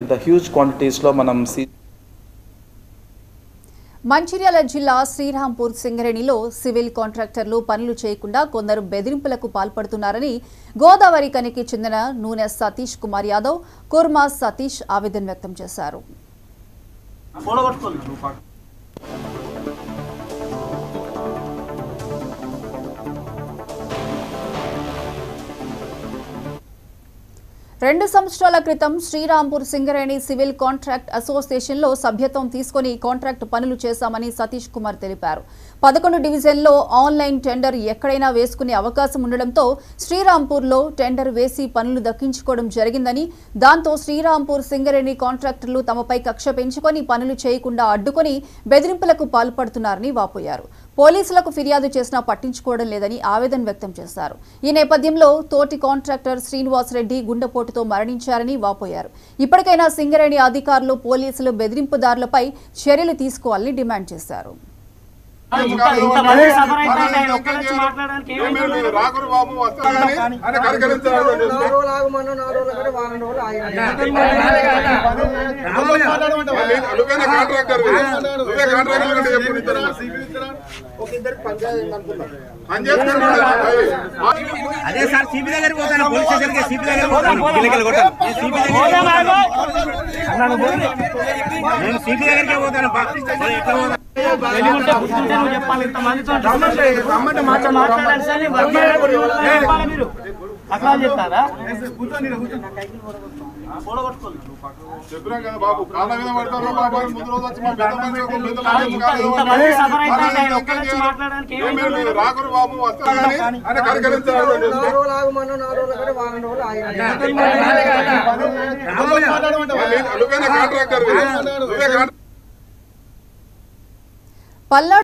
The huge quantities lo manam see. Mancherial జిల్లా శ్రీరాంపూర్ సింగరేణిలో civil కాంట్రాక్టర్లు పనులు చేయకుండా కొందరు బెదిరింపులకు పాల్పడుతున్నారని గోదావరి కనికి చెందిన నూనె సతీష్ కుమార్ యాదవ్ కుర్మా సతీష్ ఆవేదన వ్యక్తం చేశారు. రెండు సంవత్సరాల క్రితం శ్రీరాంపూర్ సింగరేణి సివిల్ కాంట్రాక్ట్ అసోసియేషన్లో సభ్యత్వం తీసుకుని కాంట్రాక్ట్ పనులు చేశామని సతీష్ కుమార్ తెలిపారు. 11 డివిజన్లో ఆన్లైన్ టెండర్ ఎక్కడైనా వేసుకునే అవకాశం ఉండడంతో శ్రీరాంపూర్లో టెండర్ వేసి పనులు దక్కించుకోవడం జరిగిందని, దాంతో శ్రీరాంపూర్ సింగరేణి కాంట్రాక్టర్లు తమపై కక్ష పెంచుకొని పనులు చేయకుండా అడ్డుకొని బెదిరింపులకు పాల్పడుతున్నారని వాపోయారు. పోలీసులకు ఫిర్యాదు చేసినా పట్టించుకోవడం లేదని ఆవేదన వ్యక్తం చేశారు. ఈ నేపథ్యంలో తోటి కాంట్రాక్టర్ శ్రీనివాస్ రెడ్డి గుండెపోటుతో మరణించారని వాపోయారు. ఇప్పటికైనా సింగరేణి అధికారులు, పోలీసులు బెదిరింపుదారులపై చర్యలు తీసుకోవాలని డిమాండ్ చేశారు. అదే సార్ సిపి దగ్గరికి పోతాను, పోలీస్ స్టేషన్కి సిపి దగ్గరికి పోతాను, నేను సిపి దగ్గరికి పోతాను. అట్లా చెప్తారా చెప్పినాం కదా బాబు, కాళ్ళ మీద పడతారు బాబు. ముందు రోజు వచ్చి మా పెద్ద మనిషి రాకురు బాబు వస్తారు కానీ ఆయన కరికరించారు. కాంట్రాక్టర్